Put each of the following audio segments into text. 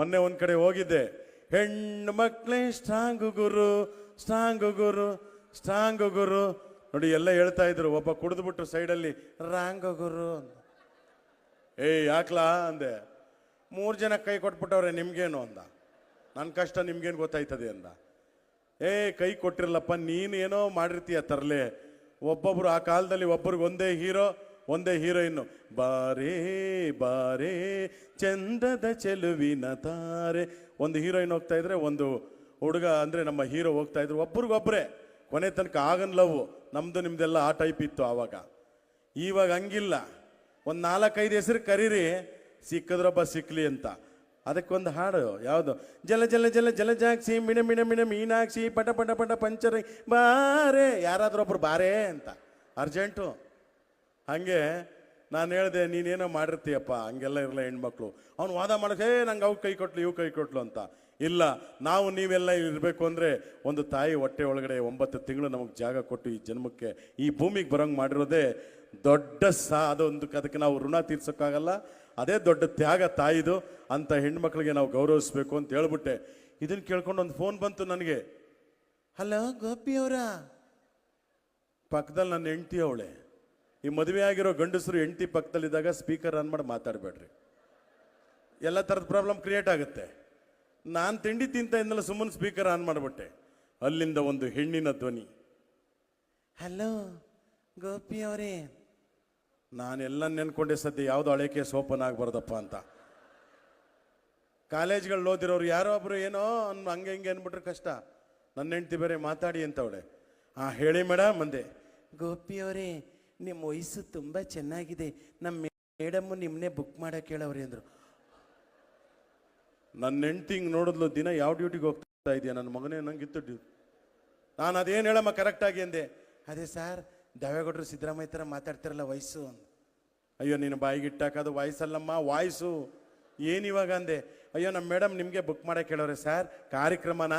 ಮೊನ್ನೆ ಒಂದು ಕಡೆ ಹೋಗಿದ್ದೆ. ಹೆಣ್ಣು ಮಕ್ಕಳೇ ಸ್ಟ್ರಾಂಗು ಗುರು, ಸ್ಟ್ರಾಂಗು ಗುರು, ಸ್ಟ್ರಾಂಗು ಗುರು ನೋಡಿ ಎಲ್ಲ ಹೇಳ್ತಾ ಇದ್ರು. ಒಬ್ಬ ಕುಡಿದ್ಬಿಟ್ಟು ಸೈಡಲ್ಲಿ ರಾಂಗು ಗುರು. ಏಯ್ ಯಾಕ್ಲಾ ಅಂದೆ. 3 ಜನ ಕೈ ಕೊಟ್ಬಿಟ್ಟವ್ರೆ, ನಿಮ್ಗೇನು ಅಂದ. ನನ್ನ ಕಷ್ಟ ನಿಮ್ಗೇನು ಗೊತ್ತಾಯ್ತದೆ ಅಂದ. ಕೈ ಕೊಟ್ಟಿರಲ್ಲಪ್ಪ, ನೀನು ಏನೋ ಮಾಡಿರ್ತೀಯ ತರಲೆ. ಒಬ್ಬೊಬ್ರು ಆ ಕಾಲದಲ್ಲಿ ಒಬ್ಬರಿಗೆ ಒಂದೇ ಹೀರೋ ಒಂದೇ ಹೀರೋಯಿನ್ನು. ಬಾರೇ ಬಾರೇ ಚಂದದ ಚೆಲುವಿನ ತಾರೆ. ಒಂದು ಹೀರೋಯಿನ್ ಹೋಗ್ತಾ ಇದ್ರೆ, ಒಂದು ಹುಡುಗ ಅಂದರೆ ನಮ್ಮ ಹೀರೋ ಹೋಗ್ತಾ ಇದ್ರು. ಒಬ್ರಿಗೊಬ್ಬರೇ ಕೊನೆ ತನಕ ಆಗನ್ ಲವ್. ನಮ್ದು ನಿಮ್ದೆಲ್ಲ ಆ ಟೈಪ್ ಇತ್ತು ಆವಾಗ. ಇವಾಗ ಹಂಗಿಲ್ಲ. ಒಂದು 4-5 ಹೆಸರು ಕರೀರಿ, ಸಿಕ್ಕಿದ್ರೊಬ್ಬ ಸಿಕ್ಲಿ ಅಂತ. ಅದಕ್ಕೊಂದು ಹಾಡು ಯಾವುದು, ಜಲ ಜಲ ಜಲ ಜಲಜಾಕ್ಷಿ ಮಿಣ ಮಿಣ ಮಿಣ ಮೀನಾಕ್ಷಿ ಪಟ ಪಟ ಪಟ ಪಂಚರ ಬಾರೇ, ಯಾರಾದ್ರೂ ಒಬ್ರು ಬಾರೇ ಅಂತ ಅರ್ಜೆಂಟು. ಹಾಗೆ ನಾನು ಹೇಳಿದೆ, ನೀನೇನೋ ಮಾಡಿರ್ತೀಯಪ್ಪ, ಹಂಗೆಲ್ಲ ಇರಲ್ಲ ಹೆಣ್ಮಕ್ಳು. ಅವ್ನು ವಾದ ಮಾಡೋಕೆ ನಂಗೆ ಅವು ಕೈ ಕೊಟ್ಲು ಇವು ಕೈ ಕೊಟ್ಲು ಅಂತ. ಇಲ್ಲ, ನಾವು ನೀವೆಲ್ಲ ಇರಬೇಕು ಅಂದರೆ ಒಂದು ತಾಯಿ ಹೊಟ್ಟೆ ಒಳಗಡೆ 9 ತಿಂಗಳು ನಮಗೆ ಜಾಗ ಕೊಟ್ಟು ಈ ಜನ್ಮಕ್ಕೆ ಈ ಭೂಮಿಗೆ ಬರೋಂಗೆ ಮಾಡಿರೋದೇ ದೊಡ್ಡ ಅದಕ್ಕೆ ನಾವು ಋಣ ತೀರ್ಸೋಕ್ಕಾಗಲ್ಲ. ಅದೇ ದೊಡ್ಡ ತ್ಯಾಗ ತಾಯಿದು. ಅಂತ ಹೆಣ್ಮಕ್ಳಿಗೆ ನಾವು ಗೌರವಿಸ್ಬೇಕು ಅಂತ ಹೇಳ್ಬಿಟ್ಟೆ. ಇದನ್ನು ಕೇಳ್ಕೊಂಡು ಒಂದು ಫೋನ್ ಬಂತು ನನಗೆ. ಹಲೋ ಗೋಪಿ ಅವರ, ಪಕ್ಕದಲ್ಲಿ ನನ್ನ ಹೆಂಡ್ತಿ ಅವಳೆ. ಈ ಮದುವೆ ಆಗಿರೋ ಗಂಡಸರು ಹೆಂಡ್ತಿ ಪಕ್ಕದಲ್ಲಿದ್ದಾಗ ಸ್ಪೀಕರ್ ಆನ್ ಮಾಡಿ ಮಾತಾಡಬೇಡ್ರಿ, ಎಲ್ಲ ಥರದ ಪ್ರಾಬ್ಲಮ್ ಕ್ರಿಯೇಟ್ ಆಗುತ್ತೆ. ನಾನು ತಿಂಡಿ ತಿಂತ ಇಂದಲ್ಲ ಸುಮ್ಮನೆ ಸ್ಪೀಕರ್ ಆನ್ ಮಾಡಿಬಿಟ್ಟೆ. ಅಲ್ಲಿಂದ ಒಂದು ಹೆಣ್ಣಿನ ಧ್ವನಿ, ಹಲೋ ಗೋಪಿ ಅವರೇ. ನಾನೆಲ್ಲ ನೆನ್ಕೊಂಡೆ ಸದ್ಯ ಯಾವುದು ಹಳೇಕೆ ಸೋಪನ್ ಆಗಬಾರ್ದಪ್ಪ ಅಂತ. ಕಾಲೇಜ್ಗಳು ಓದಿರೋರು ಯಾರೋ ಒಬ್ರು ಏನೋ ಹಂಗೆ ಹಿಂಗೆ ಅಂದ್ಬಿಟ್ರೆ ಕಷ್ಟ. ನನ್ನ ಹೆಂಡ್ತಿ ಬೇರೆ ಮಾತಾಡಿ ಅಂತವಳೆ. ಹೇಳಿ ಮೇಡಮ್ ಅಂದೆ. ಗೋಪಿ ಅವರೇ, ನಿಮ್ಮ ವಯಸ್ಸು ತುಂಬ ಚೆನ್ನಾಗಿದೆ, ನಮ್ಮ ಮೇಡಮ್ಮು ನಿಮ್ಮನ್ನೇ ಬುಕ್ ಮಾಡಕ್ಕೆ ಹೇಳವ್ರಿ ಅಂದರು. ನನ್ನ ಹೆಂಡ್ತಿ ಹಿಂಗೆ ನೋಡಿದ್ಲು, ದಿನ ಯಾವ ಡ್ಯೂಟಿಗೆ ಹೋಗ್ತಾ ಇದೆಯಾ ನನ್ನ ಮಗನೇ ನಂಗಿತ್ತು ಡ್ಯೂಟಿ. ನಾನು ಅದೇನು ಹೇಳಮ್ಮ ಕರೆಕ್ಟಾಗಿ ಅಂದೆ. ಅದೇ ಸರ್, ದೇವೇಗೌಡರು ಸಿದ್ದರಾಮಯ್ಯ ಥರ ಮಾತಾಡ್ತಿರಲ್ಲ ವಯಸ್ಸು ಅಂದ. ಅಯ್ಯೋ ನೀನು ಬಾಯಿಗೆ ಇಟ್ಟಾಕದು ವಾಯ್ಸಲ್ಲಮ್ಮ, ವಾಯ್ಸು ಏನಿವಾಗ ಅಂದೆ. ಅಯ್ಯೋ ನಮ್ಮ ಮೇಡಮ್ ನಿಮಗೆ ಬುಕ್ ಮಾಡಕ್ಕೆ ಹೇಳೋರೆ ಸರ್, ಕಾರ್ಯಕ್ರಮನ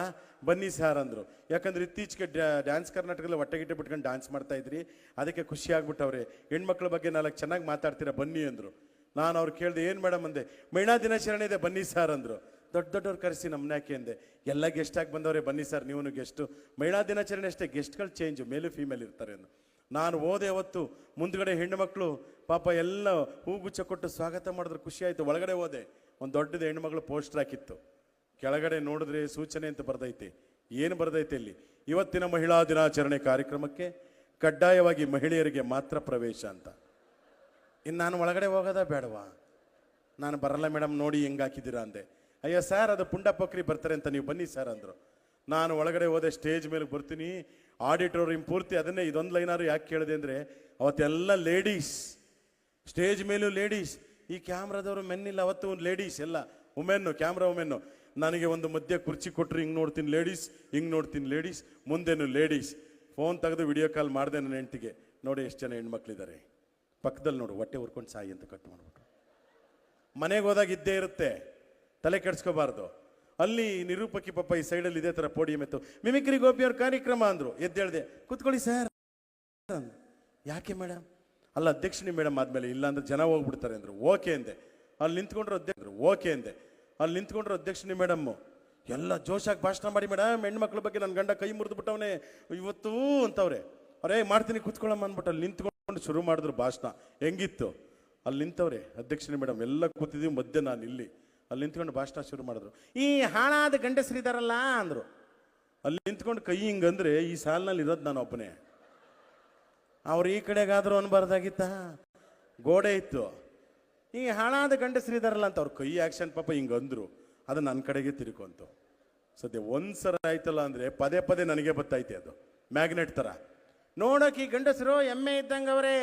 ಬನ್ನಿ ಸರ್ ಅಂದರು. ಯಾಕಂದ್ರೆ ಇತ್ತೀಚೆಗೆ ಡ್ಯಾನ್ಸ್ ಕರ್ನಾಟಕದಲ್ಲಿ ಹೊಟ್ಟೆಗಿಟ್ಟೆ ಬಿಟ್ಕೊಂಡು ಡ್ಯಾನ್ಸ್ ಮಾಡ್ತಾ ಇದ್ರಿ, ಅದಕ್ಕೆ ಖುಷಿ ಆಗ್ಬಿಟ್ಟವ್ರೆ. ಹೆಣ್ಮಕ್ಳ ಬಗ್ಗೆ 4 ಚೆನ್ನಾಗಿ ಮಾತಾಡ್ತೀರಾ ಬನ್ನಿ ಅಂದರು. ನಾನು ಅವ್ರು ಕೇಳಿದೆ, ಏನು ಮೇಡಮ್ ಅಂದೆ. ಮಹಿಳಾ ದಿನಾಚರಣೆ ಇದೆ ಬನ್ನಿ ಸರ್ ಅಂದರು. ದೊಡ್ಡವ್ರು ಕರೆಸಿ ನಮ್ಮನ್ನ ಯಾಕೆ ಅಂದೆ. ಎಲ್ಲ ಗೆಸ್ಟಾಗಿ ಬಂದವ್ರೆ, ಬನ್ನಿ ಸರ್ ನೀವು ಗೆಸ್ಟು. ಮಹಿಳಾ ದಿನಾಚರಣೆ ಅಷ್ಟೇ, ಗೆಸ್ಟ್ಗಳು ಚೇಂಜು, ಮೇಲು ಫೀಮೇಲ್ ಇರ್ತಾರೆ ಅಂದು. ನಾನು ಹೋದೆ ಅವತ್ತು. ಮುಂದ್ಗಡೆ ಹೆಣ್ಣು ಮಕ್ಕಳು ಪಾಪ ಎಲ್ಲ ಹೂಗುಚ್ಚ ಕೊಟ್ಟು ಸ್ವಾಗತ ಮಾಡಿದ್ರು, ಖುಷಿ ಆಯಿತು. ಒಳಗಡೆ ಹೋದೆ, ಒಂದು ದೊಡ್ಡದು ಹೆಣ್ಮಗಳು ಪೋಸ್ಟರ್ ಹಾಕಿತ್ತು. ಕೆಳಗಡೆ ನೋಡಿದ್ರೆ ಸೂಚನೆ ಅಂತ ಬರ್ದೈತೆ. ಏನು ಬರ್ದೈತೆ ಇಲ್ಲಿ, ಇವತ್ತಿನ ಮಹಿಳಾ ದಿನಾಚರಣೆ ಕಾರ್ಯಕ್ರಮಕ್ಕೆ ಕಡ್ಡಾಯವಾಗಿ ಮಹಿಳೆಯರಿಗೆ ಮಾತ್ರ ಪ್ರವೇಶ ಅಂತ. ಇನ್ನು ನಾನು ಒಳಗಡೆ ಹೋಗೋದಾ ಬೇಡವಾ? ನಾನು ಬರಲ್ಲ ಮೇಡಮ್, ನೋಡಿ ಹೆಂಗೆ ಹಾಕಿದ್ದೀರಾ ಅಂದೆ. ಅಯ್ಯೋ ಸರ್, ಅದು ಪುಂಡ ಪಕ್ರಿ ಬರ್ತಾರೆ ಅಂತ, ನೀವು ಬನ್ನಿ ಸರ್ ಅಂದರು. ನಾನು ಒಳಗಡೆ ಹೋದೆ, ಸ್ಟೇಜ್ ಮೇಲೆ ಬರ್ತೀನಿ. ಆಡಿಟೋರಿಯಂ ಪೂರ್ತಿ ಅದನ್ನೇ. ಇದೊಂದು ಲೈನಾರು ಯಾಕೆ ಕೇಳಿದೆ ಅಂದರೆ, ಅವತ್ತೆಲ್ಲ ಲೇಡೀಸ್, ಸ್ಟೇಜ್ ಮೇಲೂ ಲೇಡೀಸ್. ಈ ಕ್ಯಾಮ್ರಾದವರು ಮೆನ್ನಿಲ್ಲ, ಅವತ್ತು ಒಂದು ಲೇಡೀಸ್, ಎಲ್ಲ ವುಮೆನ್ನು, ಕ್ಯಾಮ್ರಾ ವುಮೆನ್ನು. ನನಗೆ ಒಂದು ಮಧ್ಯೆ ಕುರ್ಚಿ ಕೊಟ್ಟರು, ಹಿಂಗೆ ನೋಡ್ತೀನಿ ಲೇಡೀಸ್, ಹಿಂಗೆ ನೋಡ್ತೀನಿ ಲೇಡೀಸ್, ಮುಂದೆನು ಲೇಡೀಸ್. ಫೋನ್ ತೆಗೆದು ವಿಡಿಯೋ ಕಾಲ್ ಮಾಡಿದೆ ನನ್ನ ಹೆಂಡ್ತಿಗೆ. ನೋಡಿ ಎಷ್ಟು ಜನ ಹೆಣ್ಮಕ್ಳಿದ್ದಾರೆ ಪಕ್ಕದಲ್ಲಿ, ನೋಡು ಹೊಟ್ಟೆ ಹುರ್ಕೊಂಡು ಸಾಯಿ ಅಂತ ಕಟ್ ಮಾಡಿಬಿಟ್ರು. ಮನೆಗೆ ಹೋದಾಗ ಇದ್ದೇ ಇರುತ್ತೆ, ತಲೆ ಕೆಡ್ಸ್ಕೋಬಾರ್ದು. ಅಲ್ಲಿ ನಿರೂಪಕಿ ಪಾಪ ಈ ಸೈಡಲ್ಲಿ ಇದೇ ಥರ ಪೋಡಿಯಂ ಇತ್ತು. ಮಿಮಿಕ್ರಿ ಗೋಪಿಯವ್ರ ಕಾರ್ಯಕ್ರಮ ಅಂದರು. ಎದ್ದೇಳಿದೆ, ಕೂತ್ಕೊಳ್ಳಿ ಸರ್. ಯಾಕೆ ಮೇಡಮ್? ಅಲ್ಲ ಅಧ್ಯಕ್ಷನಿ ಮೇಡಮ್ ಆದಮೇಲೆ, ಇಲ್ಲ ಅಂದ್ರೆ ಜನ ಹೋಗ್ಬಿಡ್ತಾರೆ ಅಂದರು. ಓಕೆ ಅಂದೆ. ಅಲ್ಲಿ ನಿಂತ್ಕೊಂಡ್ರು ಅಧ್ಯಕ್ಷರು. ಓಕೆ ಅಂದೆ. ಅಲ್ಲಿ ನಿಂತ್ಕೊಂಡ್ರು ಅಧ್ಯಕ್ಷನಿ ಮೇಡಮ್ಮು. ಎಲ್ಲ ಜೋಶಾಗಿ ಭಾಷಣ ಮಾಡಿ, ಮೇಡಮ್ ಹೆಣ್ಮಕ್ಳ ಬಗ್ಗೆ ನನ್ನ ಗಂಡ ಕೈ ಮುರಿದು ಬಿಟ್ಟವನೇ ಇವತ್ತು ಅಂತವ್ರೆ. ಅವರೇ ಮಾಡ್ತೀನಿ ಕೂತ್ಕೊಳ್ಳಮ್ಮ ಅಂದ್ಬಿಟ್ಟು ಅಲ್ಲಿ ನಿಂತ್ಕೊಂಡು ಶುರು ಮಾಡಿದ್ರು ಭಾಷಣ. ಹೆಂಗಿತ್ತು? ಅಲ್ಲಿ ನಿಂತವ್ರೆ ಅಧ್ಯಕ್ಷನಿ ಮೇಡಮ್, ಎಲ್ಲ ಕೂತಿದ್ದೀವಿ ಮಧ್ಯೆ ನಾನು ಇಲ್ಲಿ. ಅಲ್ಲಿ ನಿಂತ್ಕೊಂಡು ಭಾಷಣ ಶುರು ಮಾಡಿದ್ರು. ಈ ಹಾಳಾದ ಗಂಡಸರಿದಾರಲ್ಲ ಅಂದರು. ಅಲ್ಲಿ ನಿಂತ್ಕೊಂಡು ಕೈ ಹಿಂಗಂದ್ರೆ ಈ ಸಾಲಿನಲ್ಲಿ ಇರೋದು ನಾನು ಒಬ್ಬನೇ. ಅವ್ರು ಈ ಕಡೆಗಾದ್ರು ಅನ್ಬಾರ್ದಾಗಿತ್ತ, ಗೋಡೆ ಇತ್ತು. ಈ ಹಾಳಾದ ಗಂಡಸರಿದಾರಲ್ಲ ಅಂತ ಅವ್ರ ಕೈ ಆ್ಯಕ್ಷನ್ ಪಾಪ ಹಿಂಗೆ ಅಂದರು. ಅದು ನನ್ನ ಕಡೆಗೆ ತಿರ್ಕೊಂತು. ಸದ್ಯ ಒಂದ್ಸರ ಆಯ್ತಲ್ಲ ಅಂದರೆ ಪದೇ ಪದೇ ನನಗೆ ಬತ್ತೈತೆ. ಅದು ಮ್ಯಾಗ್ನೆಟ್ ಥರ. ನೋಡೋಕೆ ಈ ಗಂಡಸರು ಎಮ್ಮೆ ಇದ್ದಂಗವ್ರೆ,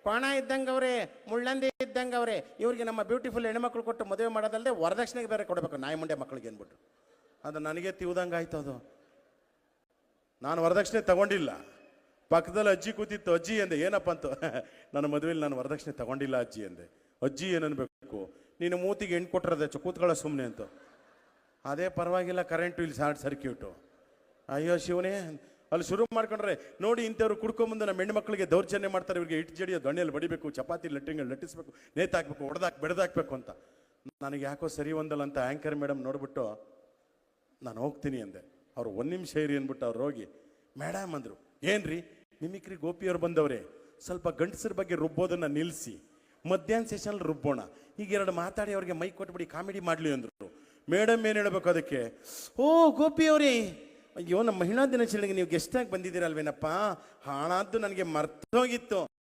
ಕೋಣ ಇದ್ದಂಗವ್ರೆ, ಮುಳ್ಳಂದಿ ಇದ್ದಂಗವ್ರೆ. ಇವ್ರಿಗೆ ನಮ್ಮ ಬ್ಯೂಟಿಫುಲ್ ಹೆಣ್ಮಕ್ಳು ಕೊಟ್ಟು ಮದುವೆ ಮಾಡೋದಲ್ಲದೆ ವರದಕ್ಷಿಣೆಗೆ ಬೇರೆ ಕೊಡಬೇಕು, ನಾಯಿ ಮುಂಡೆ ಮಕ್ಕಳಿಗೆ ಅಂದ್ಬಿಟ್ಟು. ಅದು ನನಗೆ ತಿವ್ದಂಗೆ ಆಯ್ತು. ಅದು ನಾನು ವರದಕ್ಷಿಣೆ ತಗೊಂಡಿಲ್ಲ. ಪಕ್ಕದಲ್ಲಿ ಅಜ್ಜಿ ಕೂತಿತ್ತು. ಅಜ್ಜಿ ಅಂದೆ, ಏನಪ್ಪ ಅಂತ. ನನ್ನ ಮದುವೆಯಲ್ಲಿ ನಾನು ವರದಕ್ಷಿಣೆ ತಗೊಂಡಿಲ್ಲ ಅಜ್ಜಿ ಅಂದೆ. ಅಜ್ಜಿ ಏನನ್ಬೇಕು, ನೀನು ಮೂತಿಗೆ ಹೆಣ್ಣು ಕೊಟ್ಟಿರೋದೆ ಕೂತ್ಕೊಳ್ಳೋ ಸುಮ್ಮನೆ ಅಂತ. ಅದೇ ಪರವಾಗಿಲ್ಲ, ಕರೆಂಟು ಇಲ್ಲಿ ಶಾರ್ಟ್ ಸರ್ಕ್ಯೂಟು. ಅಯ್ಯೋ ಶಿವನೇ. ಅಲ್ಲಿ ಶುರು ಮಾಡ್ಕೊಂಡ್ರೆ ನೋಡಿ, ಇಂಥವ್ರು ಕುಡ್ಕೊಂಬಂದು ನಮ್ಮ ಹೆಣ್ಮಕ್ಳಿಗೆ ದೌರ್ಜನ್ಯ ಮಾಡ್ತಾರೆ. ಇವ್ರಿಗೆ ಇಟ್ಟು ಜಡಿಯೋ ದೊಣ್ಣೆಯಲ್ಲಿ ಬಡಿಬೇಕು, ಚಪಾತಿ ಲಟ್ಟಿಸ್ಬೇಕು, ನೇತಾಕ್ಬೇಕು, ಬೆಡೆದಾಕ್ಬೇಕು ಅಂತ. ನನಗೆ ಯಾಕೋ ಸರಿ ಹೊಂದಲ್ಲ ಅಂತ ಆ್ಯಂಕರ್ ಮೇಡಮ್ ನೋಡ್ಬಿಟ್ಟು ನಾನು ಹೋಗ್ತೀನಿ ಅಂದೆ. ಅವ್ರು 1 ನಿಮಿಷ ಇರಿ ಅಂದ್ಬಿಟ್ಟು ಅವ್ರು ಹೋಗಿ ಮೇಡಮ್ ಅಂದರು, ಏನ್ರಿ ಮಿಮಿಕ್ರಿ ಗೋಪಿಯವ್ರು ಬಂದವ್ರೆ, ಸ್ವಲ್ಪ ಗಂಡಸರ ಬಗ್ಗೆ ರುಬ್ಬೋದನ್ನು ನಿಲ್ಲಿಸಿ ಮಧ್ಯಾಹ್ನ ಸೆಷನಲ್ಲಿ ರುಬ್ಬೋಣ, ಈಗ 2 ಮಾತಾಡಿ ಅವ್ರಿಗೆ ಮೈಕ್ ಕೊಟ್ಬಿಡಿ ಕಾಮಿಡಿ ಮಾಡಲಿ ಅಂದರು. ಮೇಡಮ್ ಏನು ಹೇಳಬೇಕು ಅದಕ್ಕೆ, ಓ ಗೋಪಿಯವರೇ, ಅಯ್ಯೋ ನಮ್ಮ ಮಹಿಳಾ ದಿನಾಚರಣೆಗೆ ನೀವು ಗೆಸ್ಟಾಗಿ ಬಂದಿದ್ದೀರಲ್ವೇನಪ್ಪ, ಹಾಳಾದ್ದು ನನಗೆ ಮರ್ತೋಗಿತ್ತು.